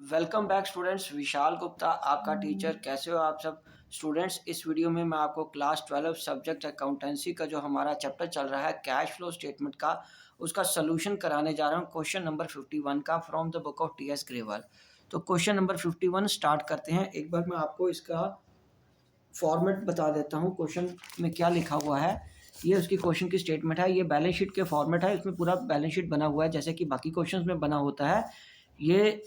Welcome back students. Vishal Gupta आपका teacher. कैसे हो आप सब स्टूडेंट्स। इस वीडियो में मैं आपको क्लास 12 सब्जेक्ट अकाउंटेंसी का जो हमारा चैप्टर चल रहा है कैश फ्लो स्टेटमेंट का, उसका सोल्यूशन कराने जा रहा हूँ। क्वेश्चन नंबर 51 का from the book of T.S.. Grewal. तो क्वेश्चन नंबर 51 स्टार्ट करते हैं। एक बार मैं आपको इसका फॉर्मेट बता देता हूँ। क्वेश्चन में क्या लिखा हुआ है, ये उसकी क्वेश्चन की स्टेटमेंट है। ये बैलेंस शीट के फॉर्मेट है, इसमें पूरा बैलेंस शीट बना हुआ है जैसे कि बाकी क्वेश्चंस में बना होता है। ये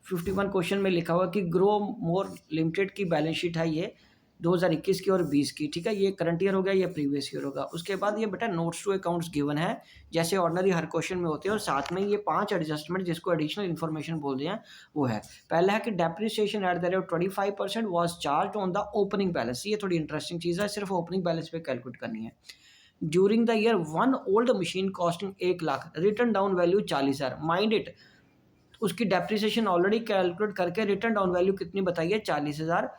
51 क्वेश्चन में लिखा हुआ कि ग्रो मोर लिमिटेड की बैलेंस शीट है, ये 2021 की और 20 की। ठीक है, ये करंट ईयर हो गया, ये प्रीवियस ईयर होगा। उसके बाद ये बेटा नोट्स टू अकाउंट्स गिवन है, जैसे ऑर्डिनरी हर क्वेश्चन में होते हैं। और साथ में ये 5 एडजस्टमेंट जिसको एडिशनल इन्फॉर्मेशन बोलते हैं वो है। पहला है कि depreciation at the rate of 25% was charge on the opening balance. ये थोड़ी इंटरेस्टिंग चीज़ है, सिर्फ ओपनिंग बैलेंस पे कैलकुलेट करनी है। During the year one old machine costing 1 lakh, return down value 40,000। Mind it, उसकी डेप्रिसिएशन ऑलरेडी कैलकुलेट करके रिटर्न डाउन वैल्यू कितनी बताई है, 40,000।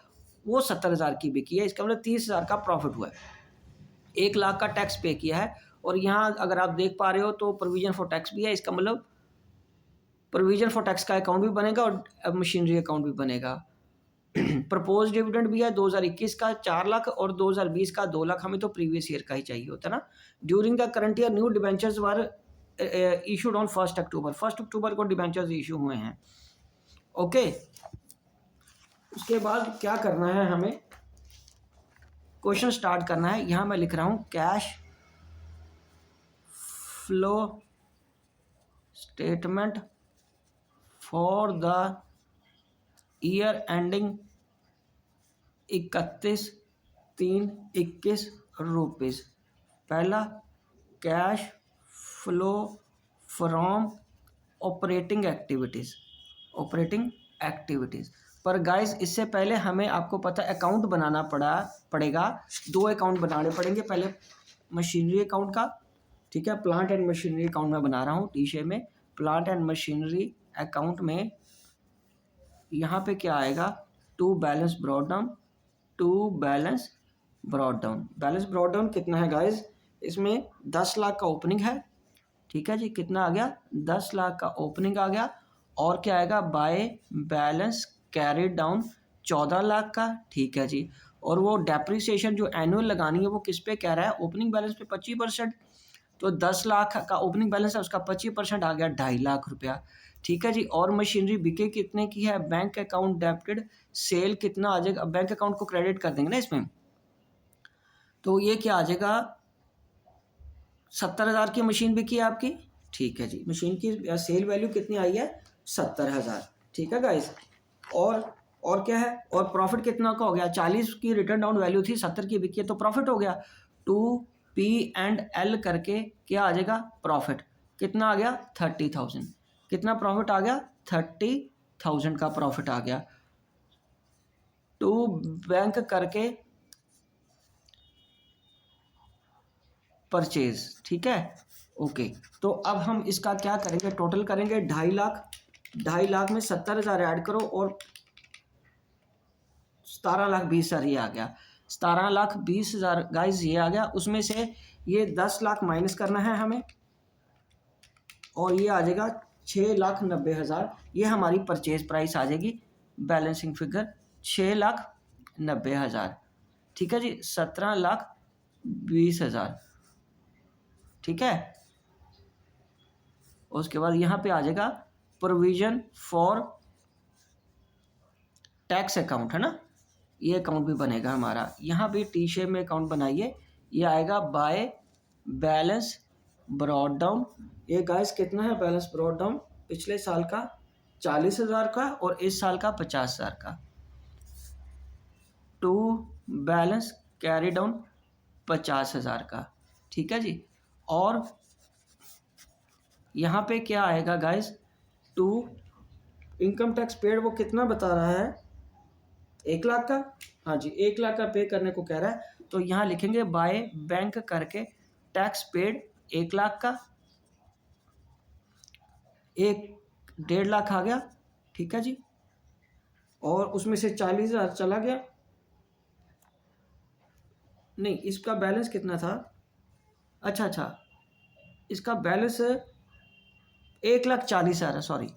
वो 70,000 की बिकी है, इसका मतलब 30,000 का प्रॉफिट हुआ है। 1 लाख का टैक्स पे किया है। और यहाँ अगर आप देख पा रहे हो तो प्रोविजन फॉर टैक्स भी है, इसका मतलब प्रोविजन फॉर टैक्स का अकाउंट भी बनेगा और मशीनरी अकाउंट भी बनेगा। प्रपोज डिविडेंड भी है 2021 का 4 लाख और 2020 का 2 लाख। हमें तो प्रीवियस ईयर का ही चाहिए होता ना। During the current year new debentures were issued on 1 अक्टूबर। 1 अक्टूबर को डिबेंचर्स इशू हुए हैं। ओके, उसके बाद क्या करना है, हमें क्वेश्चन स्टार्ट करना है। यहां मैं लिख रहा हूं cash flow statement for the year ending 31/3/21 rupees. पहला, cash flow from operating activities. पर गाइस, इससे पहले हमें, आपको पता है, अकाउंट बनाना पड़ेगा। 2 अकाउंट बनाने पड़ेंगे। पहले मशीनरी अकाउंट का, ठीक है, प्लांट एंड मशीनरी अकाउंट में बना रहा हूँ टी शेप में। प्लांट एंड मशीनरी अकाउंट में यहाँ पे क्या आएगा, to balance brought down. Balance brought down कितना है गाइस, इसमें 10 लाख का ओपनिंग है। ठीक है जी, कितना आ गया, 10 लाख का ओपनिंग आ गया। और क्या आएगा, by balance carried down 14 lakh का। ठीक है जी। और वो डेप्रिसिएशन जो एनुअल लगानी है वो किस पे कह रहा है, ओपनिंग बैलेंस पे 25%। तो 10 लाख का ओपनिंग बैलेंस है, उसका 25% आ गया 2.5 लाख रुपया। ठीक है जी। और मशीनरी बिके कितने की है, बैंक अकाउंट डेबिटेड, सेल कितना आ जाएगा, बैंक अकाउंट को क्रेडिट कर देंगे ना इसमें। तो ये क्या आ जाएगा, 70,000 की मशीन बिकी है आपकी। ठीक है जी, मशीन की सेल वैल्यू कितनी आई है, 70,000। ठीक है गाइस। और क्या है, और प्रॉफिट कितना का हो गया, 40 की रिटर्न डाउन वैल्यू थी, 70 की बिकी है तो प्रॉफिट हो गया। 2P&L करके क्या आ जाएगा, प्रॉफिट कितना आ गया, 30,000। कितना प्रॉफिट आ गया, 30,000 का प्रॉफिट आ गया। टू बैंक करके परचेज। ठीक है, ओके। तो अब हम इसका क्या करेंगे, टोटल करेंगे 2.5 लाख। 2.5 लाख में 70,000 ऐड करो और 17,20,000 ये आ गया। 17,20,000 गाइज ये आ गया। उसमें से ये 10 लाख माइनस करना है हमें, और ये आ जाएगा 6,90,000। ये हमारी परचेज प्राइस आ जाएगी, बैलेंसिंग फिगर 6,90,000। ठीक है जी, 17,20,000। ठीक है। उसके बाद यहाँ पे आ जाएगा प्रोविजन फॉर टैक्स अकाउंट, है ना, ये अकाउंट भी बनेगा हमारा। यहाँ भी टी शेप में अकाउंट बनाइए। ये आएगा बाय बैलेंस ब्रॉट डाउन। ये गाइस कितना है बैलेंस ब्रॉट डाउन, पिछले साल का 40,000 का और इस साल का 50,000 का। टू बैलेंस कैरी डाउन 50,000 का। ठीक है जी। और यहाँ पे क्या आएगा guys, to income tax paid, वो कितना बता रहा है, 1 लाख का। हाँ जी, 1 लाख का पे करने को कह रहा है। तो यहाँ लिखेंगे बाय बैंक करके टैक्स पेड 1 लाख का, 1.5 लाख आ गया। ठीक है जी। और उसमें से 40,000 चला गया, नहीं इसका बैलेंस कितना था, अच्छा, इसका बैलेंस 1,40,000, सॉरी।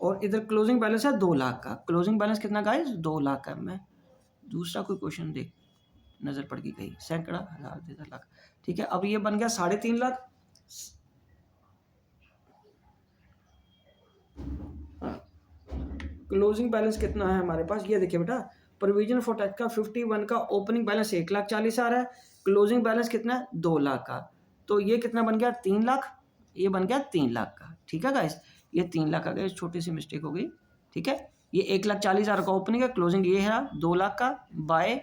और इधर क्लोजिंग बैलेंस है 2 लाख का। क्लोजिंग बैलेंस कितना गाइस? 2 लाख का। मैं दूसरा कोई क्वेश्चन देख नज़र पड़ गई कहीं, सैकड़ा, हज़ार, 1000 लाख। ठीक है, अब ये बन गया 3.5 लाख। क्लोजिंग बैलेंस कितना है हमारे पास, ये देखिए बेटा, प्रोविजन फॉर टैक्स का 51 का ओपनिंग बैलेंस 1,40,000 आ रहा है, क्लोजिंग बैलेंस कितना है? 2 लाख का। तो ये कितना बन गया? 3 लाख। ये बन गया 3 लाख का। ठीक है गाइस, ये 3 लाख आ गया, छोटी सी मिस्टेक हो गई। ठीक है, ये 1,40,000 का ओपनिंग है, क्लोजिंग ये है 2 लाख का। बाय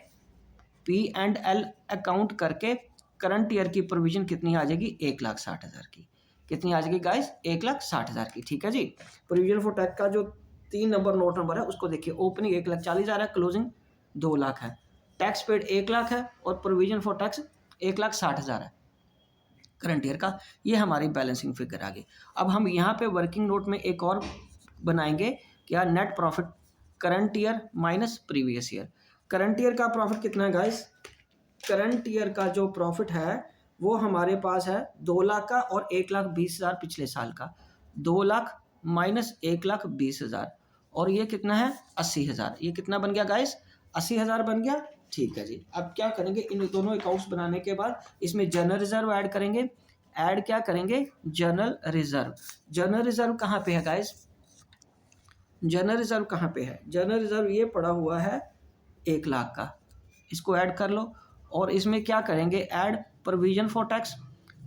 P&L अकाउंट करके करंट ईयर की प्रोविजन कितनी आ जाएगी? 1,60,000 की। कितनी आ जाएगी गाइस? 1,60,000 की। ठीक है जी, प्रोविजन फॉर टैक्स का जो 3 नंबर नोट नंबर है उसको देखिए, ओपनिंग 1,40,000 है, क्लोजिंग 2 लाख है, टैक्स पेड 1 लाख है और प्रोविजन फॉर टैक्स 1,60,000 है करंट ईयर का। ये हमारी बैलेंसिंग फिगर आ गई। अब हम यहाँ पे वर्किंग नोट में एक और बनाएंगे, क्या? Net profit current year minus previous year. Current year का प्रॉफिट कितना है गाइस? करंट ईयर का जो प्रॉफिट है वो हमारे पास है 2 लाख का और 1,20,000 पिछले साल का। 2 लाख माइनस 1,20,000 और ये कितना है? 80,000। ये कितना बन गया गाइस? 80,000 बन गया। ठीक है जी, अब क्या करेंगे, इन दोनों अकाउंट्स बनाने के बाद इसमें जनरल रिजर्व ऐड करेंगे। ऐड क्या करेंगे? General reserve. जनरल रिजर्व कहाँ पे है गाइस? जनरल रिजर्व कहाँ पे है? जनरल रिजर्व ये पड़ा हुआ है 1 लाख का, इसको ऐड कर लो। और इसमें क्या करेंगे? Add provision for tax.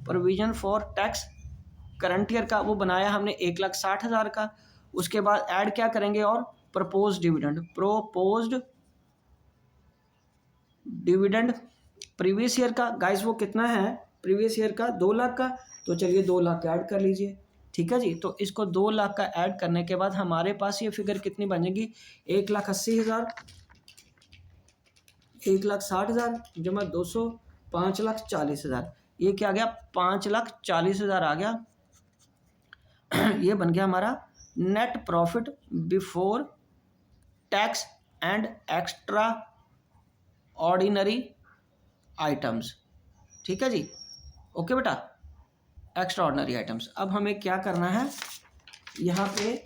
Provision for tax current year का वो बनाया हमने 1,60,000 का। उसके बाद ऐड क्या करेंगे? और propose dividend. Proposed dividend previous year का गाइस वो कितना है? प्रीवियस ईयर का 2 लाख का। तो चलिए 2 लाख का ऐड कर लीजिए। ठीक है जी, तो इसको 2 लाख का ऐड करने के बाद हमारे पास ये फिगर कितनी बनेगी? 1,80,000, 1,60,000 जमा 200, 5,40,000। ये क्या आ गया? 5,40,000 आ गया। ये बन गया हमारा net profit before tax and extra ordinary items. ठीक है जी, ओके बेटा, एक्स्ट्रा ऑर्डिनरी आइटम्स। अब हमें क्या करना है, यहाँ पे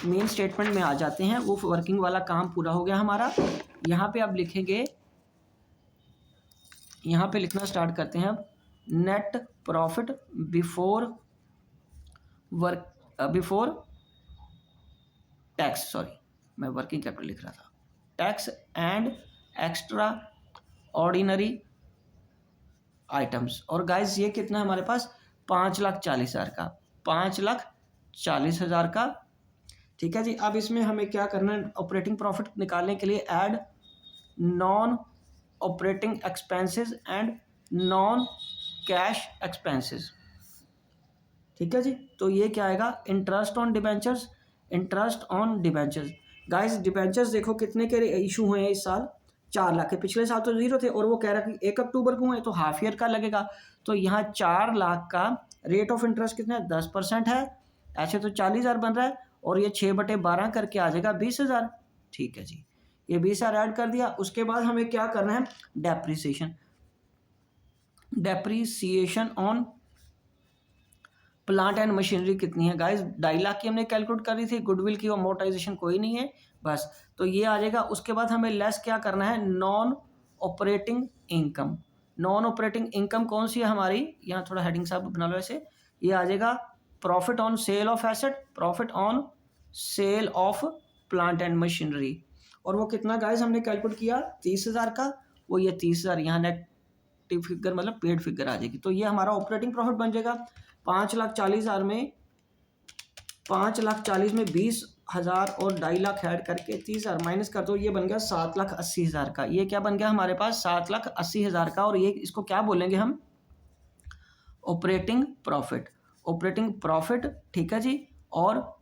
मेन स्टेटमेंट में आ जाते हैं, वो वर्किंग वाला काम पूरा हो गया हमारा। यहाँ पे आप लिखेंगे, यहाँ पे लिखना स्टार्ट करते हैं अब, net profit before before tax, sorry मैं वर्किंग कैपिटल लिख रहा था, tax and extra ordinary items. और गाइस ये कितना है हमारे पास? 5,40,000 का, 5,40,000 का। ठीक है जी, अब इसमें हमें क्या करना है? ऑपरेटिंग प्रॉफिट निकालने के लिए add non operating expenses and non cash expenses. ठीक है जी, तो ये क्या आएगा? Interest on debentures, interest on debentures. Guys debentures देखो कितने के इशू हुए हैं इस साल? 4 लाख के। पिछले साल तो 0 थे और वो कह रहा कि 1 अक्टूबर को हुए, तो हाफ ईयर का लगेगा। तो यहाँ 4 लाख का रेट ऑफ इंटरेस्ट कितना है? 10% है। ऐसे तो 40,000 बन रहा है और ये 6/12 करके आ जाएगा 20,000। ठीक है जी, ये 20,000 ऐड कर दिया। उसके बाद हमें क्या करना है? Depreciation. Depreciation on plant and machinery कितनी है गाइस? 2.5 लाख की हमने कैलकुलेट करी थी। गुडविल की अमोर्टाइजेशन कोई नहीं है, बस तो ये आ जाएगा। उसके बाद हमें लेस क्या करना है? Non operating income. Non operating income कौन सी है हमारी? यहाँ थोड़ा हेडिंग साहब बना लो ऐसे। ये आ जाएगा profit on sale of asset, profit on sale of plant and machinery. और वो कितना गाइस हमने कैलकुलेट किया? 30,000 का। वो ये 30,000 यहाँ नेगेटिव फिगर मतलब पेड फिगर आ जाएगी। तो ये हमारा ऑपरेटिंग प्रॉफिट बन जाएगा। 5,40,000 में 5,40,000 में 20,000 और 2.5 लाख ऐड करके 30,000 माइनस कर दो, ये बन गया 7,80,000 का। ये क्या बन गया हमारे पास? 7,80,000 का। और ये इसको क्या बोलेंगे हम? Operating profit. ऑपरेटिंग प्रॉफिट, ठीक है जी। और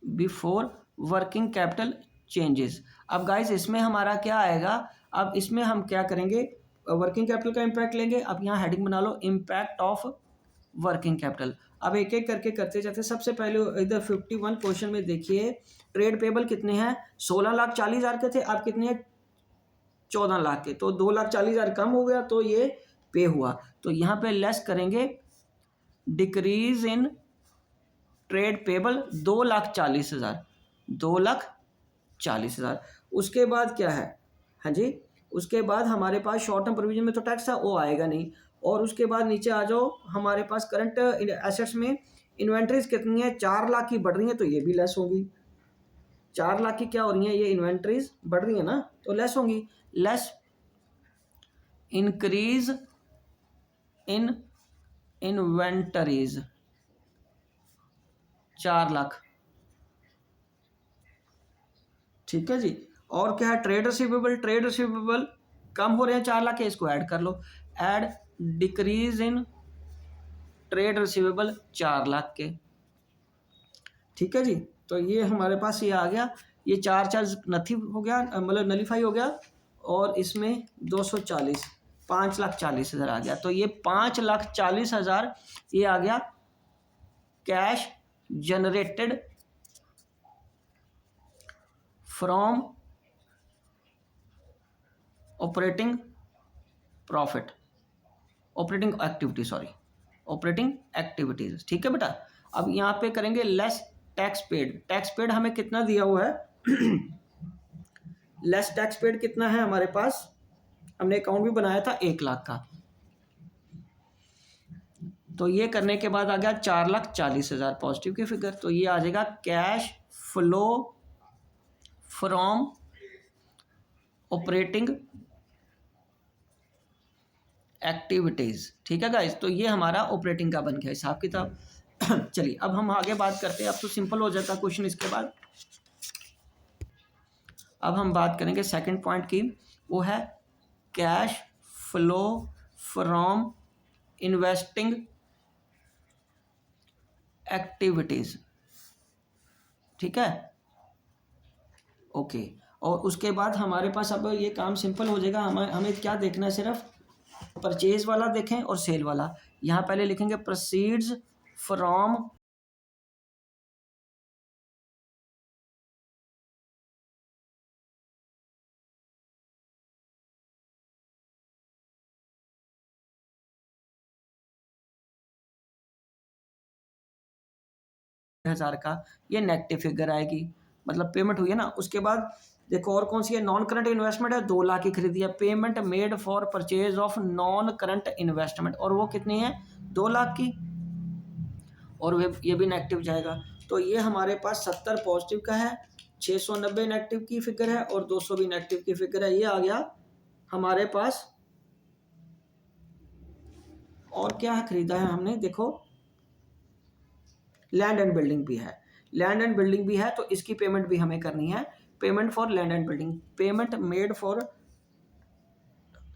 बिफोर वर्किंग कैपिटल चेंजेस। अब गाइस इसमें हमारा क्या आएगा? अब इसमें हम क्या करेंगे? वर्किंग कैपिटल का इम्पैक्ट लेंगे। अब यहाँ हेडिंग बना लो, इम्पैक्ट ऑफ वर्किंग कैपिटल। अब एक एक करके करते जाते। सबसे पहले इधर 51 क्वेश्चन में देखिए, ट्रेड पेबल कितने हैं? 16,40,000 के थे, अब कितने हैं? 14 लाख के। तो 2,40,000 कम हो गया, तो ये पे हुआ। तो यहाँ पे लेस करेंगे डिक्रीज इन ट्रेड पेबल 2,40,000, 2,40,000। उसके बाद क्या है, हाँ जी, उसके बाद हमारे पास शॉर्ट टर्म प्रोविजन में तो टैक्स है वो आएगा नहीं। और उसके बाद नीचे आ जाओ, हमारे पास करंट एसेट्स में इन्वेंट्रीज कितनी है, 4 लाख की बढ़ रही है तो ये भी लेस होगी। 4 लाख की क्या हो रही है, ये इन्वेंट्रीज बढ़ रही है ना, तो लेस होंगी। Less increase in inventories 4 lakh, ठीक है जी। और क्या है, ट्रेड रिसीवेबल, ट्रेड रिसीवेबल कम हो रहे हैं 4 लाख के, इसको ऐड कर लो, add decrease in trade receivable 4 lakh के, ठीक है जी। तो ये हमारे पास ये आ गया, ये 4 चार्ज नथी हो गया, मतलब नलीफाई हो गया, और इसमें 240, 5,40,000 आ गया। तो ये 5,40,000 ये आ गया cash generated from operating profit, operating activity, sorry, operating activities, ठीक है बेटा। अब यहाँ पे करेंगे less tax paid. Tax paid हमें कितना दिया हुआ है लेस टैक्स पेड कितना है हमारे पास, हमने अकाउंट भी बनाया था 1 लाख का। तो ये करने के बाद आ गया 4,40,000 पॉजिटिव की फिगर। तो ये आ जाएगा cash flow from operating activities, ठीक है गाइस। तो ये हमारा ऑपरेटिंग का बन गया हिसाब किताब। चलिए अब हम आगे बात करते हैं, अब तो सिंपल हो जाता क्वेश्चन इसके बाद। अब हम बात करेंगे सेकंड पॉइंट की, वो है cash flow from investing activities, ठीक है, ओके। और उसके बाद हमारे पास अब ये काम सिंपल हो जाएगा। हमें क्या देखना है, सिर्फ परचेज वाला देखें और सेल वाला। यहाँ पहले लिखेंगे प्रोसीड्स फ्रॉम हजार का, ये नेगेटिव फिगर आएगी, मतलब पेमेंट हुई है ना। उसके बाद देखो और कौन सी है, नॉन करंट इन्वेस्टमेंट है, 2 लाख की खरीदी है। Payment made for purchase of non current investment, और वो कितनी है, 2 लाख की, और वे ये भी नेगेटिव जाएगा। तो ये हमारे पास 70 पॉजिटिव का है, 690 नेगेटिव की फिगर है, और 200 भी नेगेटिव की फिगर है। ये आ गया हमारे पास। और क्या है खरीदा है हमने, देखो लैंड एंड बिल्डिंग भी है, लैंड एंड बिल्डिंग भी है, तो इसकी पेमेंट भी हमें करनी है। Payment for land and building, payment made for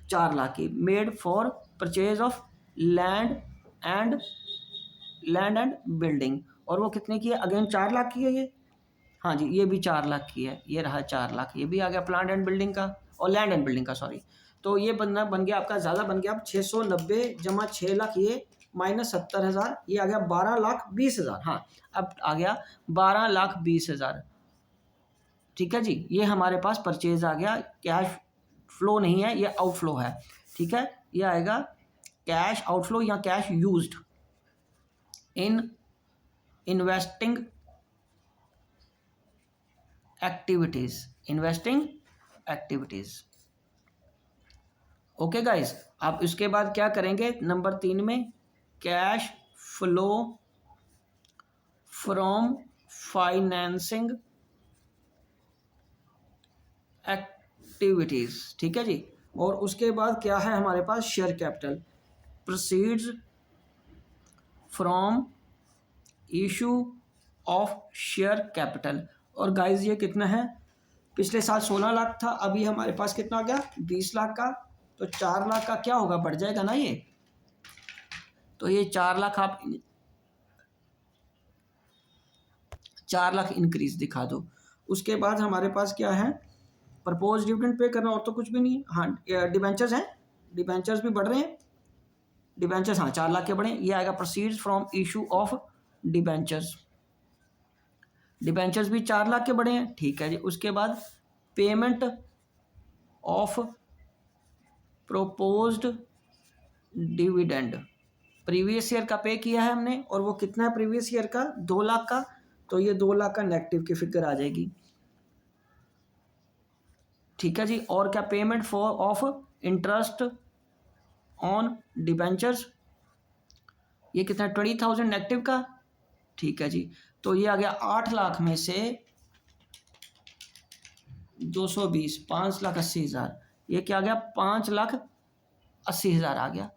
4 lakh की, made for purchase of land and building, और वो कितने की है, अगेन 4 लाख की है ये, हाँ जी, ये भी 4 लाख की है, ये रहा 4 लाख, ये भी आ गया प्लांट एंड बिल्डिंग का और लैंड एंड बिल्डिंग का, सॉरी। तो ये बन गया आपका, ज़्यादा बन गया, अब 690 जमा 6 लाख ये माइनस 70,000, ये आ गया 12,20,000। हाँ, अब आ गया 12,20,000, ठीक है जी। ये हमारे पास परचेज आ गया, कैश फ्लो नहीं है, ये आउटफ्लो है, ठीक है। ये आएगा कैश आउटफ्लो या cash used in investing activities, investing activities, okay guys. आप इसके बाद क्या करेंगे, नंबर 3 में cash flow from financing activities, ठीक है जी। और उसके बाद क्या है हमारे पास, share capital, proceeds from issue of share capital. और गाइस ये कितना है, पिछले साल 16 लाख था, अभी हमारे पास कितना आ गया, 20 लाख का। तो 4 लाख का क्या होगा, बढ़ जाएगा ना ये। तो ये 4 लाख आप 4 लाख इंक्रीज दिखा दो। उसके बाद हमारे पास क्या है, प्रपोज डिविडेंड पे करना, और तो कुछ भी नहीं। हाँ, डिबेंचर्स हैं, डिबेंचर्स भी बढ़ रहे हैं, डिबेंचर्स हाँ 4 लाख के बढ़े। ये आएगा proceeds from issue of debentures, debentures भी 4 लाख के बढ़े हैं, ठीक है जी। उसके बाद payment of proposed dividend, previous year का पे किया है हमने, और वो कितना है प्रीवियस ईयर का, 2 लाख का, तो ये 2 लाख का नेगेटिव की फिगर आ जाएगी। ठीक है जी। और क्या, payment for of interest on debentures, ये कितना, 20,000 नेगेटिव का। ठीक है जी। तो ये आ गया 8 लाख में से 220, 5,80,000, ये क्या आ गया, 5,80,000 आ गया।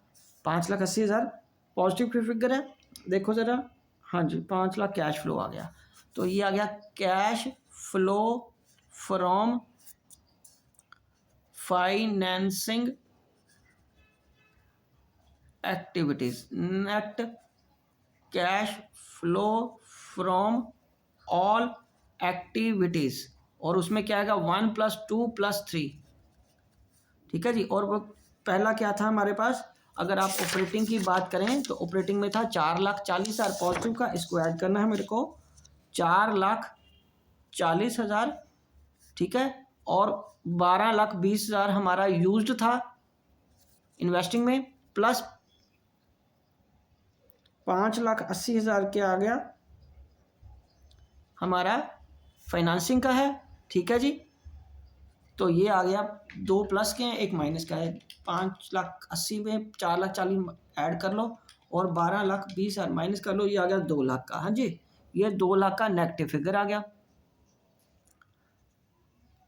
5,80,000 पॉजिटिव की फिगर है, देखो ज़रा। हाँ जी, 5 लाख कैश फ्लो आ गया। तो ये आ गया cash flow from financing activities, net cash flow from all activities, और उसमें क्या आएगा 1 + 2 + 3। ठीक है जी। और वो पहला क्या था हमारे पास, अगर आप ऑपरेटिंग की बात करें तो ऑपरेटिंग में था 4,40,000 पॉजिटिव का, इसको ऐड करना है मेरे को, 4,40,000। ठीक है। और 12,20,000 हमारा यूज्ड था इन्वेस्टिंग में, प्लस 5,80,000 क्या आ गया हमारा फाइनेंसिंग का है। ठीक है जी। तो ये आ गया, 2 प्लस के हैं, 1 माइनस का है। 5,80,000 में 4,40,000 ऐड कर लो और 12,20,000 माइनस कर लो, ये आ गया 2 लाख का। हाँ जी, ये 2 लाख का नेगेटिव फिगर आ गया।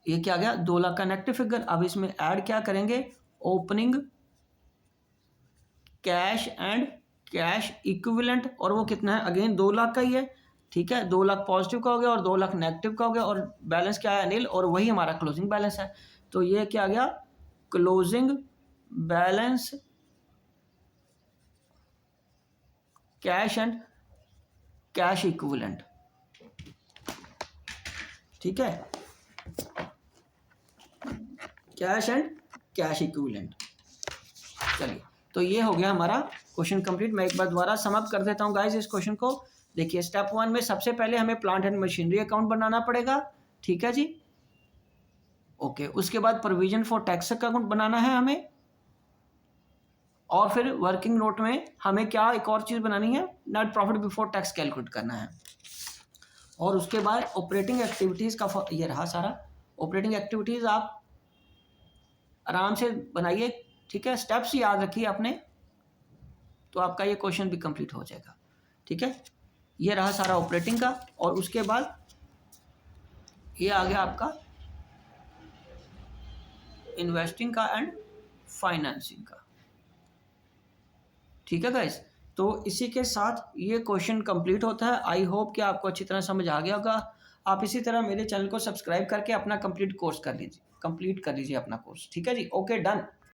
ये क्या आ गया, 2 लाख का नेगेटिव फिगर। अब इसमें ऐड क्या करेंगे, opening cash and cash equivalent, और वो कितना है, अगेन 2 लाख का ही है। ठीक है, 2 लाख पॉजिटिव का हो गया और 2 लाख नेगेटिव का हो गया, और बैलेंस क्या है, नील, और वही हमारा क्लोजिंग बैलेंस है। तो ये क्या आ गया, closing balance cash and cash equivalent. ठीक है, कैश एंड कैश इक्विवेलेंट। चलिए, तो ये हो गया हमारा क्वेश्चन कंप्लीट। मैं एक बार दोबारा समअप कर देता हूँ गाइस इस क्वेश्चन को। देखिए, स्टेप 1 में सबसे पहले हमें प्लांट एंड मशीनरी अकाउंट बनाना पड़ेगा। ठीक है जी। ओके, उसके बाद प्रोविजन फॉर टैक्स अकाउंट बनाना है हमें, और फिर वर्किंग नोट में हमें क्या एक और चीज़ बनानी है, net profit before tax calculate करना है। और उसके बाद ऑपरेटिंग एक्टिविटीज़ का ये रहा सारा। ऑपरेटिंग एक्टिविटीज़ आप आराम से बनाइए। ठीक है, स्टेप्स याद रखिए अपने, तो आपका ये क्वेश्चन भी कंप्लीट हो जाएगा। ठीक है, ये रहा सारा ऑपरेटिंग का, और उसके बाद ये आ गया आपका इन्वेस्टिंग का एंड फाइनेंसिंग का। ठीक है गाइस, तो इसी के साथ ये क्वेश्चन कंप्लीट होता है। आई होप कि आपको अच्छी तरह समझ आ गया होगा। आप इसी तरह मेरे चैनल को सब्सक्राइब करके अपना कंप्लीट कर लीजिए अपना कोर्स। ठीक है जी। Okay, done.